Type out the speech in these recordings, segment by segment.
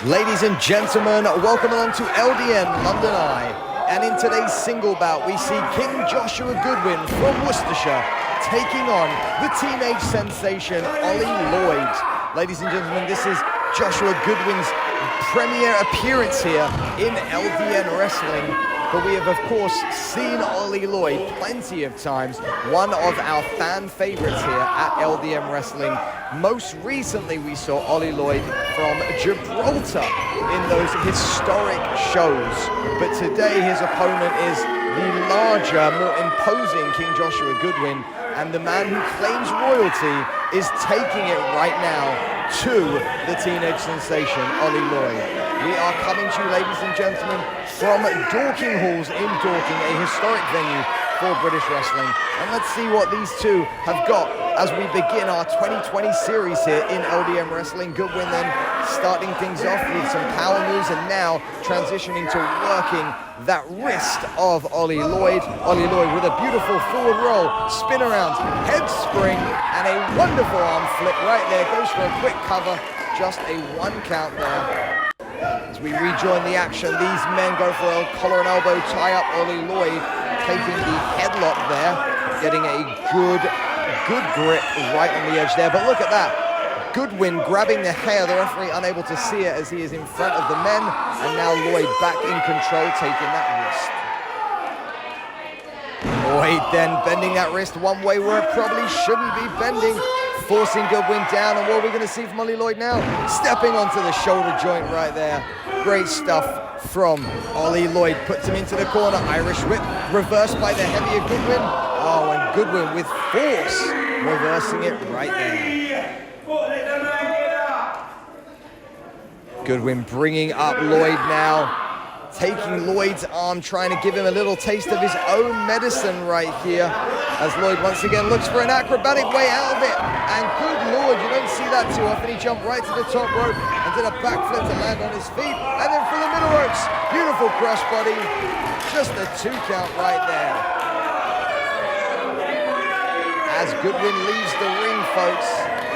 Ladies and gentlemen, welcome along to LDN London Eye. And in today's single bout, we see King Joshua Goodwin from Worcestershire taking on the teenage sensation Olly Lloyd. Ladies and gentlemen, this is Joshua Goodwin's premiere appearance here in LDN Wrestling. But we have, of course, seen Olly Lloyd plenty of times, one of our fan favorites here at LDN Wrestling. Most recently, we saw Olly Lloyd from Gibraltar in those historic shows. But today, his opponent is the larger, more imposing King Joshua Goodwin, and the man who claims royalty is taking it right now to the teenage sensation, Olly Lloyd. We are coming to you, ladies and gentlemen, from Dorking Halls in Dorking, a historic venue for British wrestling. And let's see what these two have got as we begin our 2020 series here in LDN Wrestling. Goodwin then starting things off with some power moves and now transitioning to working that wrist of Olly Lloyd. Olly Lloyd with a beautiful forward roll, spin around, head spring, and a wonderful arm flip right there. Goes for a quick cover, just a 1 count there. As we rejoin the action, these men go for a collar and elbow tie-up. Olly Lloyd taking the headlock there, getting a good grip right on the edge there. But look at that. Goodwin grabbing the hair, the referee unable to see it as he is in front of the men. And now Lloyd back in control, taking that wrist. Lloyd then bending that wrist one way where it probably shouldn't be bending, forcing Goodwin down. And what are we going to see from Olly Lloyd now? Stepping onto the shoulder joint right there. Great stuff from Olly Lloyd. Puts him into the corner. Irish whip reversed by the heavier Goodwin. Oh, and Goodwin with force reversing it right there. Goodwin bringing up Lloyd now. Taking Lloyd's arm, trying to give him a little taste of his own medicine right here, as Lloyd once again looks for an acrobatic way out of it. And good Lord, you don't see that too often. He jumped right to the top rope and did a backflip to land on his feet. And then for the middle ropes, beautiful crossbody, just a 2 count right there. As Goodwin leaves the ring, folks,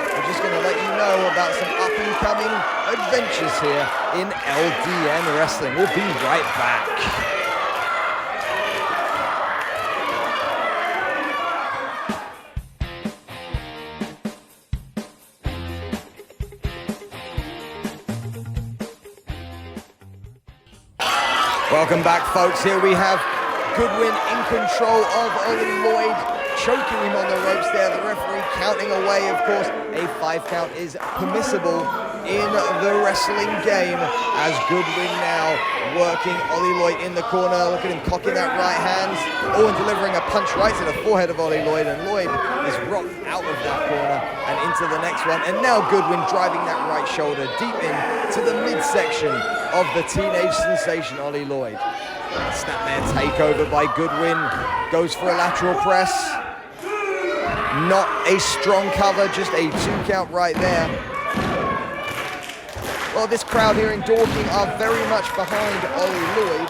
we're just going to let you know about some up-and-coming adventures here in LDN Wrestling. We'll be right back. Welcome back, folks. Here we have Goodwin in control of Olly Lloyd, choking him on the ropes there. The referee counting away, of course. A 5 count is permissible in the wrestling game, as Goodwin now working Olly Lloyd in the corner. Look at him cocking that right hand. Oh, and delivering a punch right to the forehead of Olly Lloyd. And Lloyd is rocked out of that corner and into the next one. And now Goodwin driving that right shoulder deep into the midsection of the teenage sensation, Olly Lloyd. Snapmare takeover by Goodwin. Goes for a lateral press. Not a strong cover, just a 2 count right there. Well, this crowd here in Dorking are very much behind Olly Lloyd.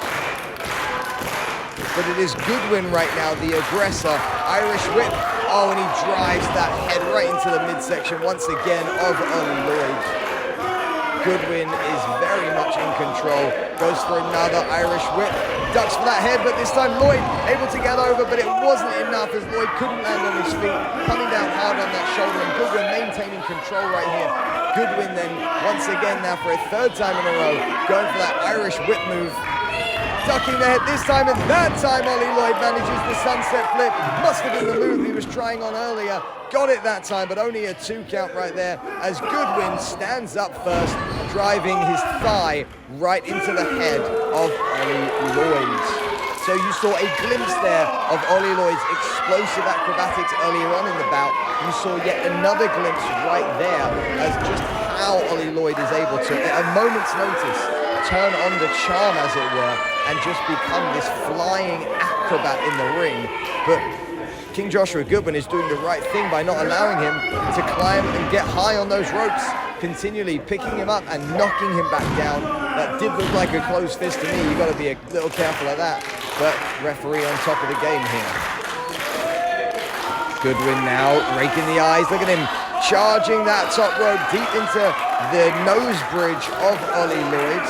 But it is Goodwin right now, the aggressor. Irish whip. Oh, and he drives that head right into the midsection once again of Olly Lloyd. Goodwin is very much in control. Goes for another Irish whip. Ducks for that head, but this time Lloyd able to get over, but it wasn't enough as Lloyd couldn't land on his feet. Coming down hard on that shoulder, and Goodwin maintaining control right here. Goodwin then, once again now for a 3rd time in a row, going for that Irish whip move. Ducking the head this time, and that time Olly Lloyd manages the sunset flip. Must have been the move he was trying on earlier. Got it that time, but only a 2 count right there, as Goodwin stands up first, driving his thigh right into the head of Olly Lloyd. So you saw a glimpse there of Olly Lloyd's explosive acrobatics earlier on in the bout. You saw yet another glimpse right there as just how Olly Lloyd is able to, at a moment's notice, turn on the charm, as it were, and just become this flying acrobat in the ring. But King Joshua Goodwin is doing the right thing by not allowing him to climb and get high on those ropes, continually picking him up and knocking him back down. That did look like a closed fist to me. You've got to be a little careful of that. But referee on top of the game here. Goodwin now raking the eyes. Look at him charging that top rope deep into the nose bridge of Olly Lloyd.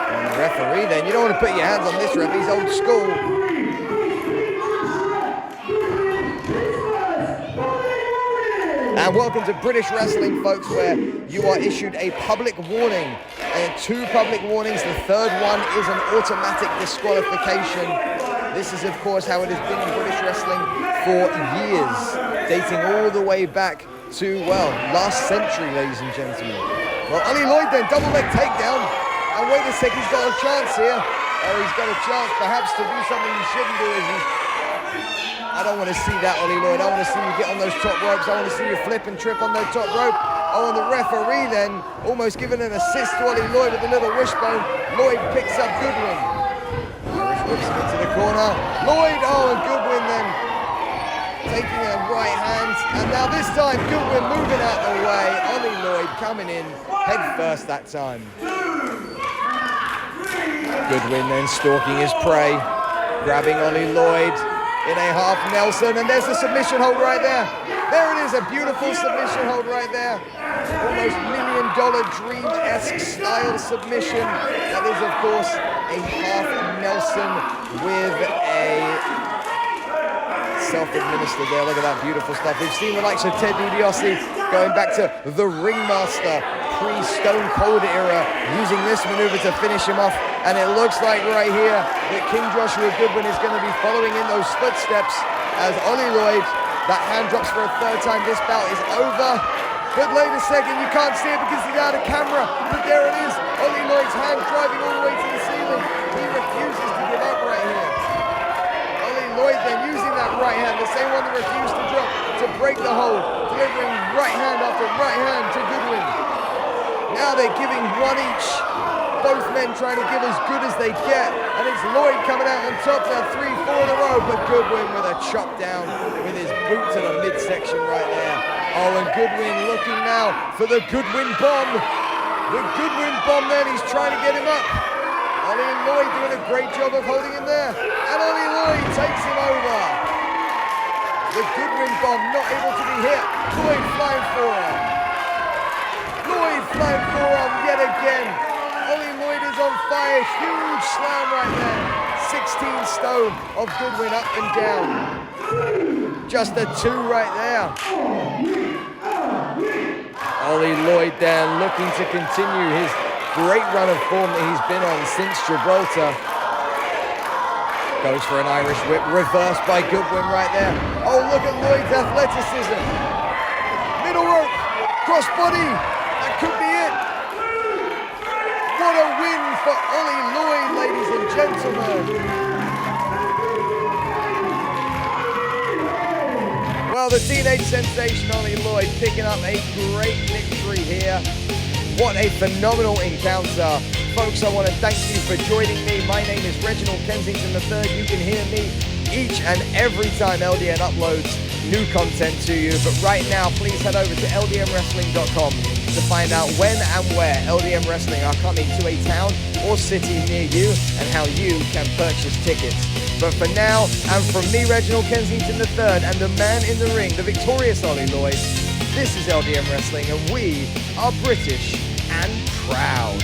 And the referee then, you don't want to put your hands on this ref, he's old school. And welcome to British Wrestling, folks, where you are issued a public warning. And 2 public warnings. The third one is an automatic disqualification. This is, of course, how it has been in British Wrestling for years, dating all the way back to, well, last century, ladies and gentlemen. Well, Olly Lloyd then, double leg takedown. And wait a sec, he's got a chance here. Or he's got a chance, perhaps, to do something he shouldn't do. I don't want to see that, Olly Lloyd. I want to see you get on those top ropes. I want to see you flip and trip on that top rope. Oh, and the referee then almost giving an assist to Olly Lloyd with a little wishbone. Lloyd picks up Goodwin. Irish whips him into the corner. Lloyd, oh, and Goodwin then taking a right hand. And now this time, Goodwin moving out the way. Olly Lloyd coming in head first that time. Goodwin then stalking his prey, grabbing Olly Lloyd in a half Nelson, and there's the submission hold right there. There it is, a beautiful submission hold right there. Almost $1 million dream-esque style submission. That is, of course, a half Nelson with a self-administered there. Look at that beautiful stuff. We've seen the likes of Ted DiBiase going back to the Ringmaster pre-Stone Cold era, using this maneuver to finish him off. And it looks like right here that King Joshua Goodwin is going to be following in those footsteps as Olly Lloyd, that hand drops for a third time. This bout is over. But wait a second, you can't see it because he's out of camera. But there it is, Olly Lloyd's hand driving all the way to the ceiling. He refuses to give up right here. Olly Lloyd then using that right hand, the same one that refused to drop, to break the hold, delivering right hand after right hand to Goodwin. Now they're giving one each. Both men trying to give as good as they get. And it's Lloyd coming out on top now, 3-4 in a row. But Goodwin with a chop down with his boot to the midsection right there. Oh, and Goodwin looking now for the Goodwin bomb. The Goodwin bomb then, he's trying to get him up. Olly Lloyd doing a great job of holding him there. And Olly Lloyd takes him over. The Goodwin bomb not able to be hit. Lloyd flying forearm. Lloyd flying forearm yet again. Olly Lloyd is on fire. Huge slam right there. 16 stone of Goodwin up and down. Just a 2 right there. Olly Lloyd there looking to continue his great run of form that he's been on since Gibraltar. Goes for an Irish whip, reversed by Goodwin right there. Oh, look at Lloyd's athleticism. Middle rope, crossbody. That could be it. What a win for Olly Lloyd, ladies and gentlemen. Well, the teenage sensation Olly Lloyd picking up a great victory here. What a phenomenal encounter. Folks, I want to thank you for joining me. My name is Reginald Kensington III. You can hear me each and every time LDN uploads new content to you. But right now, please head over to ldmwrestling.com to find out when and where LDM Wrestling are coming to a town or city near you and how you can purchase tickets. But for now, and from me, Reginald Kensington III, and the man in the ring, the victorious Olly Lloyd, this is LDM Wrestling, and we are British and proud.